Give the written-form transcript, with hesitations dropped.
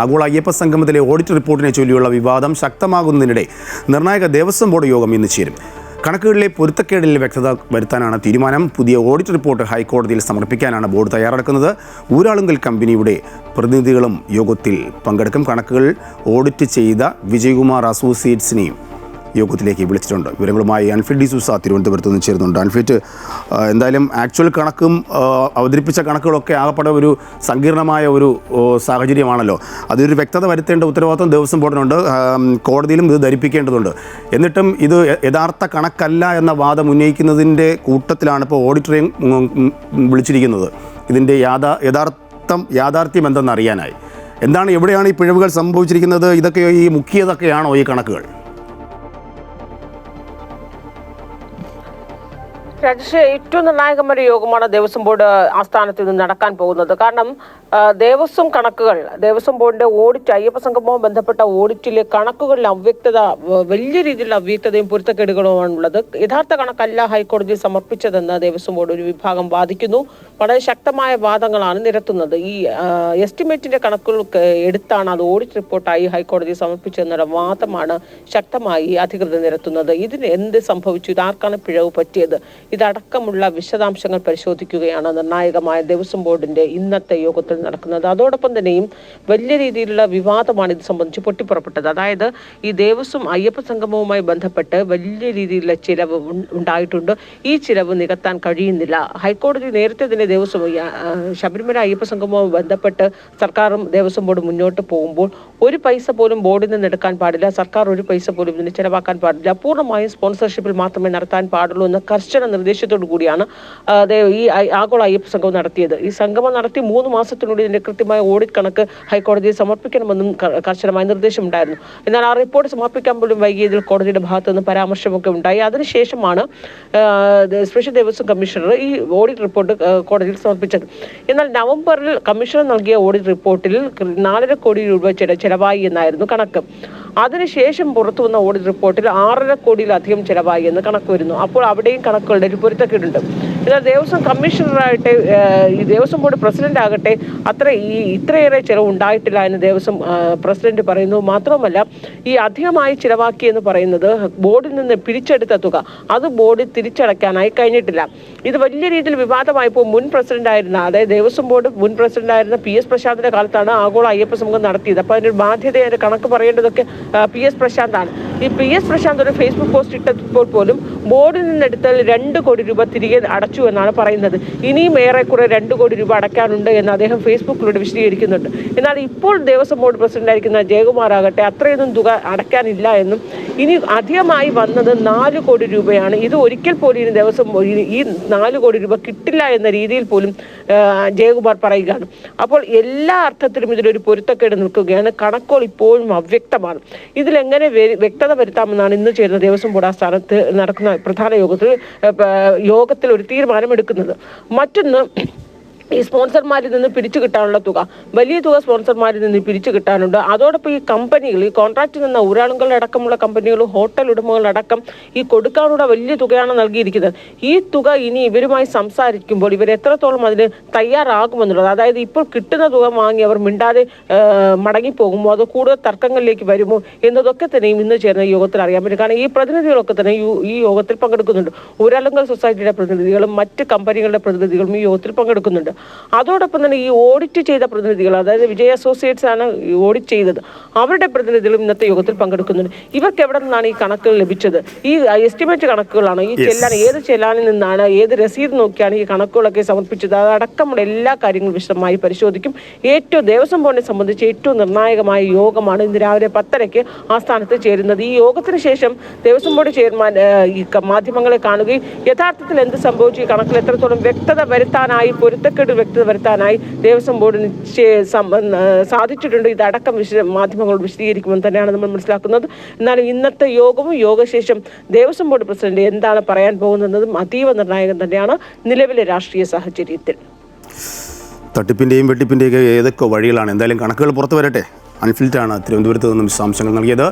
ആഗോള അയ്യപ്പ സംഗമത്തിലെ ഓഡിറ്റ് റിപ്പോർട്ടിനെ ചൊല്ലിയുള്ള വിവാദം ശക്തമാകുന്നതിനിടെ നിർണായക ദേവസ്വം ബോർഡ് യോഗം ഇന്ന് ചേരും. കണക്കുകളിലെ പൊരുത്തക്കേടിൽ വ്യക്തത വരുത്താനാണ് തീരുമാനം. പുതിയ ഓഡിറ്റ് റിപ്പോർട്ട് ഹൈക്കോടതിയിൽ സമർപ്പിക്കാനാണ് ബോർഡ് തയ്യാറെടുക്കുന്നത്. ഊരാളുങ്കൽ കമ്പനിയുടെ പ്രതിനിധികളും യോഗത്തിൽ പങ്കെടുക്കും. കണക്കുകൾ ഓഡിറ്റ് ചെയ്ത വിജയകുമാർ അസോസിയേറ്റ്സിനെയും യോഗത്തിലേക്ക് വിളിച്ചിട്ടുണ്ട്. വിവരങ്ങളുമായി അൻഫിറ്റ് ഡി സൂസ തിരുവനന്തപുരത്ത് നിന്ന് ചേരുന്നുണ്ട്. അൻഫിറ്റ്, എന്തായാലും ആക്ച്വൽ കണക്കും അവതരിപ്പിച്ച കണക്കുകളൊക്കെ ആകപ്പെടെ ഒരു സങ്കീർണമായ ഒരു സാഹചര്യമാണല്ലോ. അതൊരു വ്യക്തത വരുത്തേണ്ട ഉത്തരവാദിത്വം ദേവസ്വം ബോർഡിനുണ്ട്. കോടതിയിലും ഇത് ധരിപ്പിക്കേണ്ടതുണ്ട്. എന്നിട്ടും ഇത് യഥാർത്ഥ കണക്കല്ല എന്ന വാദം ഉന്നയിക്കുന്നതിൻ്റെ കൂട്ടത്തിലാണ് ഇപ്പോൾ ഓഡിറ്ററെയും വിളിച്ചിരിക്കുന്നത്. ഇതിൻ്റെ യാഥാർത്ഥ്യം എന്തെന്നറിയാനായി. എവിടെയാണ് ഈ പിഴവുകൾ സംഭവിച്ചിരിക്കുന്നത്? ഇതൊക്കെ ഈ മുഖ്യതൊക്കെയാണോ ഈ കണക്കുകൾ? രാജേഷ്, ഏറ്റവും നിർണായകമായ യോഗമാണ് ദേവസ്വം ബോർഡ് ആസ്ഥാനത്ത് നിന്ന് നടക്കാൻ പോകുന്നത്. കാരണം ദേവസ്വം കണക്കുകൾ, ദേവസ്വം ബോർഡിന്റെ ഓഡിറ്റ്, അയ്യപ്പ സംഗമവുമായി ബന്ധപ്പെട്ട ഓഡിറ്റിലെ കണക്കുകളിൽ അവ്യക്തത, വലിയ രീതിയിലുള്ള അവ്യക്തതയും പൊരുത്തക്കേടുകളുമാണുള്ളത്. യഥാർത്ഥ കണക്കല്ല ഹൈക്കോടതിയിൽ സമർപ്പിച്ചതെന്ന് ദേവസ്വം ബോർഡ് ഒരു വിഭാഗം വാദിക്കുന്നു. വളരെ ശക്തമായ വാദങ്ങളാണ് നിരത്തുന്നത്. ഈ എസ്റ്റിമേറ്റിന്റെ കണക്കുകൾ എടുത്താണ് അത് ഓഡിറ്റ് റിപ്പോർട്ടായി ഹൈക്കോടതിയിൽ സമർപ്പിച്ചതെന്നുള്ള വാദമാണ് ശക്തമായി അധികൃതർ നിരത്തുന്നത്. ഇതിന് എന്ത് സംഭവിച്ചു, ഇതാർക്കാണ് പിഴവ് പറ്റിയത്, ഇതടക്കമുള്ള വിശദാംശങ്ങൾ പരിശോധിക്കുകയാണ് നിർണായകമായ ദേവസ്വം ബോർഡിന്റെ ഇന്നത്തെ യോഗത്തിൽ നടക്കുന്നത്. അതോടൊപ്പം തന്നെയും വലിയ രീതിയിലുള്ള വിവാദമാണ് ഇത് സംബന്ധിച്ച് പൊട്ടിപ്പുറപ്പെട്ടത്. അതായത് ഈ ദേവസ്വം അയ്യപ്പ സംഗമവുമായി ബന്ധപ്പെട്ട് വലിയ രീതിയിലുള്ള ചിലവ് ഉണ്ടായിട്ടുണ്ട്. ഈ ചിലവ് നികത്താൻ കഴിയുന്നില്ല. ഹൈക്കോടതി നേരത്തെ തന്നെ ദേവസ്വം ശബരിമല അയ്യപ്പ സംഗമവുമായി ബന്ധപ്പെട്ട് സർക്കാരും ദേവസ്വം ബോർഡ് മുന്നോട്ട് പോകുമ്പോൾ ഒരു പൈസ പോലും ബോർഡിൽ നിന്ന് എടുക്കാൻ പാടില്ല, സർക്കാർ ഒരു പൈസ പോലും ഇതിന് ചിലവാക്കാൻ പാടില്ല, പൂർണ്ണമായും സ്പോൺസർഷിപ്പിൽ മാത്രമേ നടത്താൻ പാടുള്ളൂ എന്ന കർശന നിർദ്ദേശത്തോടു കൂടിയാണ് ഈ ആഗോള അയ്യപ്പ സംഗമം നടത്തിയത്. ഈ സംഗമം നടത്തി 3 മാസത്തിനുള്ളിൽ ഇതിന്റെ കൃത്യമായ ഓഡിറ്റ് കണക്ക് ഹൈക്കോടതിയിൽ സമർപ്പിക്കണമെന്നും കർശനമായ നിർദ്ദേശമുണ്ടായിരുന്നു. എന്നാൽ ആ റിപ്പോർട്ട് സമർപ്പിക്കാൻ പോലും വൈകിയതിൽ കോടതിയുടെ ഭാഗത്തു നിന്ന് പരാമർശമൊക്കെ ഉണ്ടായി. അതിനുശേഷമാണ് സ്പെഷ്യൽ ദേവസ്വം കമ്മീഷണർ ഈ ഓഡിറ്റ് റിപ്പോർട്ട് കോടതിയിൽ സമർപ്പിച്ചത്. എന്നാൽ നവംബറിൽ കമ്മീഷണർ നൽകിയ ഓഡിറ്റ് റിപ്പോർട്ടിൽ 4.5 കോടി രൂപ ചെലവായി എന്നായിരുന്നു കണക്ക്. അതിനുശേഷം പുറത്തു വന്ന ഓഡിറ്റ് റിപ്പോർട്ടിൽ 6.5 കോടിയിലധികം ചെലവായി എന്ന് കണക്ക് വരുന്നു. അപ്പോൾ അവിടെയും കണക്കുകളുടെ ഒരു പൊരുത്തക്കേടുണ്ട്. എന്നാൽ ദേവസ്വം കമ്മീഷണറായിട്ട് ഈ ദേവസ്വം ബോർഡ് പ്രസിഡന്റ് ആകട്ടെ ഇത്രയേറെ ചിലവ് ഉണ്ടായിട്ടില്ല എന്ന് ദേവസ്വം പ്രസിഡന്റ് പറയുന്നു. മാത്രമല്ല, ഈ അധികമായി ചിലവാക്കി എന്ന് പറയുന്നത് ബോർഡിൽ നിന്ന് പിരിച്ചെടുത്ത തുക അത് ബോർഡ് തിരിച്ചടയ്ക്കാനായി കഴിഞ്ഞിട്ടില്ല. ഇത് വലിയ രീതിയിൽ വിവാദമായപ്പോൾ മുൻ പ്രസിഡന്റായിരുന്ന, അതായത് ദേവസ്വം ബോർഡ് മുൻ പ്രസിഡന്റായിരുന്ന PS പ്രശാന്തിന്റെ കാലത്താണ് ആഗോള അയ്യപ്പ സംഗമം നടത്തിയത്. അപ്പോൾ അതിന്റെ ബാധ്യതയുടെ കണക്ക് പറയേണ്ടതൊക്കെ PS പ്രശാന്താണ്. ഈ PS പ്രശാന്ത് ഒരു ഫേസ്ബുക്ക് പോസ്റ്റ് ഇട്ടപ്പോൾ പോലും ബോർഡിൽ നിന്നെടുത്താൽ 2 കോടി രൂപ തിരികെ അടച്ചു എന്നാണ് പറയുന്നത്. ഇനിയും ഏറെക്കുറെ 2 കോടി രൂപ അടയ്ക്കാനുണ്ട് എന്ന് അദ്ദേഹം ഫേസ്ബുക്കിലൂടെ വിശദീകരിക്കുന്നുണ്ട്. എന്നാൽ ഇപ്പോൾ ദേവസ്വം ബോർഡ് പ്രസിഡന്റായിരിക്കുന്ന ജയകുമാർ ആകട്ടെ അത്രയൊന്നും തുക അടയ്ക്കാനില്ല എന്നും ഇനി അധികമായി വന്നത് 4 കോടി രൂപയാണ്. ഇത് ഒരിക്കൽ പോലും ഇനി ദേവസ്വം ഈ 4 കോടി രൂപ കിട്ടില്ല എന്ന രീതിയിൽ പോലും ജയകുമാർ പറയുകയാണ്. അപ്പോൾ എല്ലാ അർത്ഥത്തിലും ഇതിലൊരു പൊരുത്തക്കേട് നിൽക്കുകയാണ്. കണക്കുകൾ ഇപ്പോഴും അവ്യക്തമാണ്. ഇതിലെങ്ങനെ വ്യക്തത വരുത്താമെന്നാണ് ഇന്ന് ചേരുന്ന ദേവസ്വം ബോർഡ് ആസ്ഥാനത്ത് നടക്കുന്ന പ്രധാന യോഗത്തിൽ ഒരു തീരുമാനമെടുക്കുന്നത്. മറ്റൊന്ന്, ഈ സ്പോൺസർമാരിൽ നിന്ന് പിരിച്ചു കിട്ടാനുള്ള തുക, വലിയ തുക സ്പോൺസർമാരിൽ നിന്ന് പിരിച്ചു കിട്ടാനുണ്ട്. അതോടൊപ്പം ഈ കമ്പനികൾ, ഈ കോൺട്രാക്ട് നിന്ന ഊരാളുകളടക്കമുള്ള കമ്പനികളും ഹോട്ടൽ ഉടമകളടക്കം ഈ കൊടുക്കാനുള്ള വലിയ തുകയാണ് നൽകിയിരിക്കുന്നത്. ഈ തുക ഇനി ഇവരുമായി സംസാരിക്കുമ്പോൾ ഇവർ എത്രത്തോളം അതിന് തയ്യാറാകുമെന്നുള്ളത്, അതായത് ഇപ്പോൾ കിട്ടുന്ന തുക വാങ്ങി അവർ മിണ്ടാതെ മടങ്ങിപ്പോകുമോ, അത് കൂടുതൽ തർക്കങ്ങളിലേക്ക് വരുമോ എന്നതൊക്കെ തന്നെയും ഇന്ന് ചേർന്ന യോഗത്തിൽ അറിയാൻ പറ്റും. കാരണം ഈ പ്രതിനിധികളൊക്കെ തന്നെ ഈ യോഗത്തിൽ പങ്കെടുക്കുന്നുണ്ട്. ഊരാളുങ്കൽ സൊസൈറ്റിയുടെ പ്രതിനിധികളും മറ്റ് കമ്പനികളുടെ പ്രതിനിധികളും ഈ യോഗത്തിൽ പങ്കെടുക്കുന്നുണ്ട്. അതോടൊപ്പം തന്നെ ഈ ഓഡിറ്റ് ചെയ്ത പ്രതിനിധികൾ, അതായത് വിജയ അസോസിയേറ്റ്സ് ആണ് ഓഡിറ്റ് ചെയ്തത്, അവരുടെ പ്രതിനിധികളും ഇന്നത്തെ യോഗത്തിൽ പങ്കെടുക്കുന്നുണ്ട്. ഇവർക്ക് എവിടെ നിന്നാണ് ഈ കണക്കുകൾ ലഭിച്ചത്? ഈ എസ്റ്റിമേറ്റ് കണക്കുകളാണ്, ഈ ഏത് ചെല്ലാനിൽ നിന്നാണ്, ഏത് രസീത് നോക്കിയാണ് ഈ കണക്കുകളൊക്കെ സമർപ്പിച്ചത്, അതടക്കമുള്ള എല്ലാ കാര്യങ്ങളും വിശദമായി പരിശോധിക്കും. ദേവസ്വം ബോർഡിനെ സംബന്ധിച്ച് ഏറ്റവും നിർണായകമായ യോഗമാണ് ഇന്ന് രാവിലെ 10:30 ആസ്ഥാനത്ത് ചേരുന്നത്. ഈ യോഗത്തിന് ശേഷം ദേവസ്വം ബോർഡ് ചെയർമാൻ ഈ മാധ്യമങ്ങളെ കാണുകയും യഥാർത്ഥത്തിൽ എന്ത് സംഭവിച്ചു, ഈ കണക്കിൽ എത്രത്തോളം വ്യക്തത വരുത്താനായി, വ്യക്തത വരുത്താനായി ദേവസ്വം ബോർഡിന് സാധിച്ചിട്ടുണ്ട്, ഇതടക്കം മാധ്യമങ്ങളോട് വിശദീകരിക്കുമെന്ന് തന്നെയാണ് നമ്മൾ മനസ്സിലാക്കുന്നത്. എന്നാലും ഇന്നത്തെ യോഗവും യോഗശേഷം ദേവസ്വം ബോർഡ് പ്രസിഡന്റ് എന്താണ് പറയാൻ പോകുന്നതും അതീവ നിർണായകം തന്നെയാണ് നിലവിലെ രാഷ്ട്രീയ സാഹചര്യത്തിൽ. തട്ടിപ്പിന്റെയും വെട്ടിപ്പിന്റെയും ഏതൊക്കെ വഴികളാണ്? എന്തായാലും കണക്കുകൾ പുറത്തു വരട്ടെ. അൻഫിൽറ്റാണ് തിരുവനന്തപുരത്ത് നിന്നും വിശദാംശങ്ങൾ നൽകിയത്.